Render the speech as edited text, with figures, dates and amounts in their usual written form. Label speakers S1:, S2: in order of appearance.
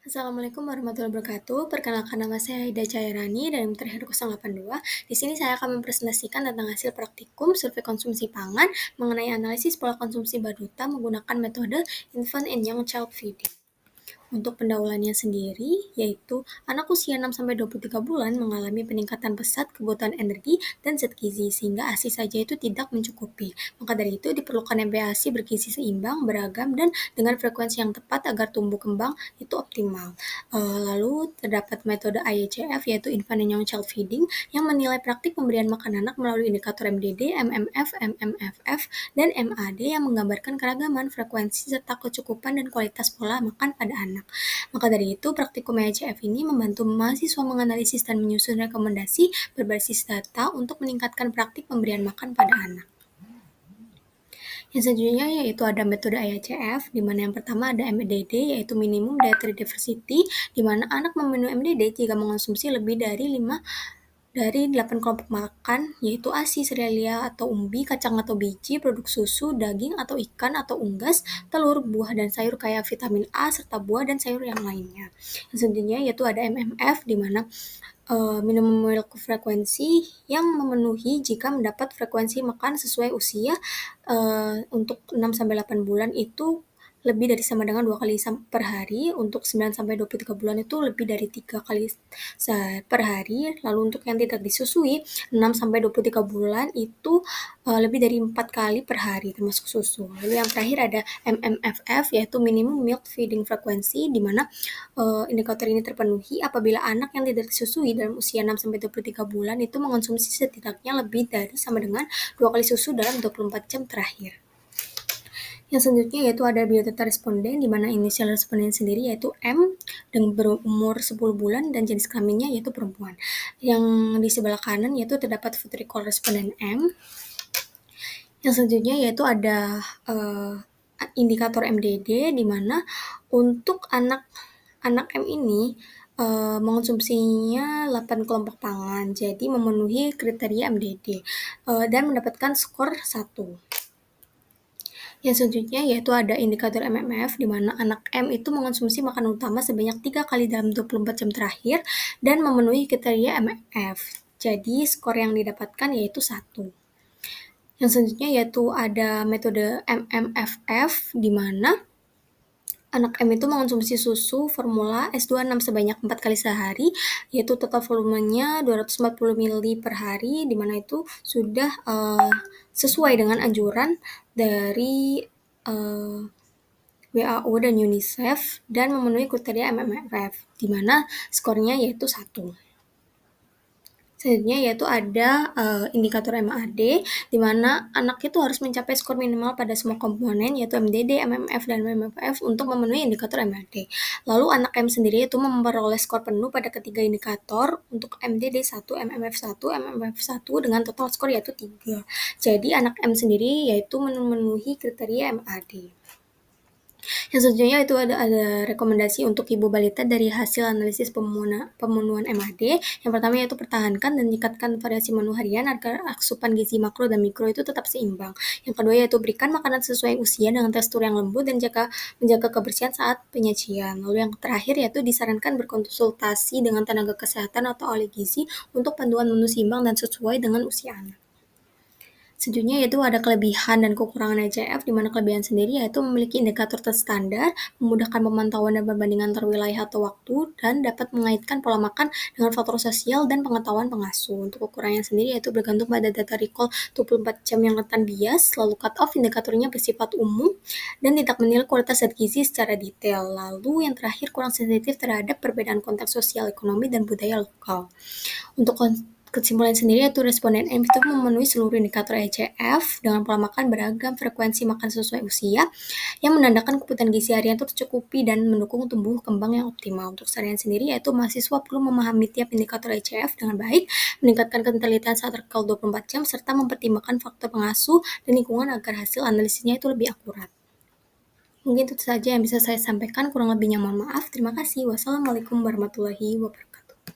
S1: Assalamualaikum warahmatullahi wabarakatuh. Perkenalkan nama saya Aida Cairani dari Terakhir 082. Di sini saya akan mempresentasikan tentang hasil praktikum survei konsumsi pangan mengenai analisis pola konsumsi baduta menggunakan metode infant and young child feeding. Untuk pendahuluannya sendiri, yaitu anak usia 6-23 bulan mengalami peningkatan pesat kebutuhan energi dan zat gizi, sehingga ASI saja itu tidak mencukupi. Maka dari itu diperlukan MBASI bergizi seimbang, beragam, dan dengan frekuensi yang tepat agar tumbuh kembang itu optimal. Lalu terdapat metode IECF, yaitu Infant and Young Child Feeding, yang menilai praktik pemberian makan anak melalui indikator MDD, MMF, MMFF, dan MAD yang menggambarkan keragaman, frekuensi, serta kecukupan dan kualitas pola makan pada anak. Maka dari itu, praktikum ECF ini membantu mahasiswa menganalisis dan menyusun rekomendasi berbasis data untuk meningkatkan praktik pemberian makan pada anak. Yang selanjutnya yaitu ada metode IACF, di mana yang pertama ada MDD, yaitu Minimum Dietary Diversity, di mana anak memenuhi MDD jika mengonsumsi lebih dari 8 kelompok makan, yaitu ASI, serealia atau umbi, kacang atau biji, produk susu, daging atau ikan atau unggas, telur, buah dan sayur kaya vitamin A, serta buah dan sayur yang lainnya. Yang selanjutnya yaitu ada MMF, di mana minimum milk frekuensi yang memenuhi jika mendapat frekuensi makan sesuai usia untuk 6-8 bulan itu lebih dari sama dengan 2 kali per hari, untuk 9-23 bulan itu lebih dari 3 kali per hari, lalu untuk yang tidak disusui 6-23 bulan itu lebih dari 4 kali per hari termasuk susu. Lalu yang terakhir ada MMFF, yaitu Minimum Milk Feeding Frequency, di mana indikator ini terpenuhi apabila anak yang tidak disusui dalam usia 6-23 bulan itu mengonsumsi setidaknya lebih dari sama dengan 2 kali susu dalam 24 jam terakhir. Yang selanjutnya yaitu ada biodata responden, di mana inisial responden sendiri yaitu M dan berumur 10 bulan dan jenis kelaminnya yaitu perempuan. Yang di sebelah kanan yaitu terdapat food recall responden M. Yang selanjutnya yaitu ada indikator MDD, di mana untuk anak M ini mengonsumsinya 8 kelompok pangan, jadi memenuhi kriteria MDD dan mendapatkan skor 1. Yang selanjutnya yaitu ada indikator MMF, di mana anak M itu mengonsumsi makanan utama sebanyak 3 kali dalam 24 jam terakhir dan memenuhi kriteria MMF. Jadi skor yang didapatkan yaitu 1. Yang selanjutnya yaitu ada metode MMFF, di mana anak M itu mengonsumsi susu formula S26 sebanyak 4 kali sehari, yaitu total volumenya 240 ml per hari, di mana itu sudah sesuai dengan anjuran dari WHO dan UNICEF dan memenuhi kriteria MMFF, di mana skornya yaitu 1. Selanjutnya yaitu ada indikator MAD, di mana anak itu harus mencapai skor minimal pada semua komponen, yaitu MDD, MMF, dan MMFF untuk memenuhi indikator MAD. Lalu anak M sendiri itu memperoleh skor penuh pada ketiga indikator untuk MDD 1, MMF 1, MMF 1 dengan total skor yaitu 3. Jadi anak M sendiri yaitu memenuhi kriteria MAD. Yang selanjutnya itu ada rekomendasi untuk ibu balita dari hasil analisis pemenuhan MAD. Yang pertama yaitu pertahankan dan tingkatkan variasi menu harian agar asupan gizi makro dan mikro itu tetap seimbang. Yang kedua yaitu berikan makanan sesuai usia dengan tekstur yang lembut dan menjaga kebersihan saat penyajian. Lalu yang terakhir yaitu disarankan berkonsultasi dengan tenaga kesehatan atau ahli gizi untuk panduan menu seimbang dan sesuai dengan usia anak. Selanjutnya yaitu ada kelebihan dan kekurangan ECF, di mana kelebihan sendiri yaitu memiliki indikator terstandar, memudahkan pemantauan dan perbandingan antar wilayah atau waktu, dan dapat mengaitkan pola makan dengan faktor sosial dan pengetahuan pengasuh. Untuk kekurangannya sendiri yaitu bergantung pada data recall 24 jam yang rentan bias, lalu cut-off indikatornya bersifat umum, dan tidak menilai kualitas zat gizi secara detail. Lalu yang terakhir kurang sensitif terhadap perbedaan konteks sosial, ekonomi, dan budaya lokal. Untuk kesimpulan sendiri yaitu responden M itu memenuhi seluruh indikator ECF dengan pola makan beragam, frekuensi makan sesuai usia, yang menandakan kebutuhan gizi harian itu tercukupi dan mendukung tumbuh kembang yang optimal. Untuk keseharian sendiri yaitu mahasiswa perlu memahami tiap indikator ECF dengan baik, meningkatkan ketelitian saat recall 24 jam, serta mempertimbangkan faktor pengasuh dan lingkungan agar hasil analisisnya itu lebih akurat. Mungkin itu saja yang bisa saya sampaikan, kurang lebihnya mohon maaf. Terima kasih. Wassalamualaikum warahmatullahi wabarakatuh.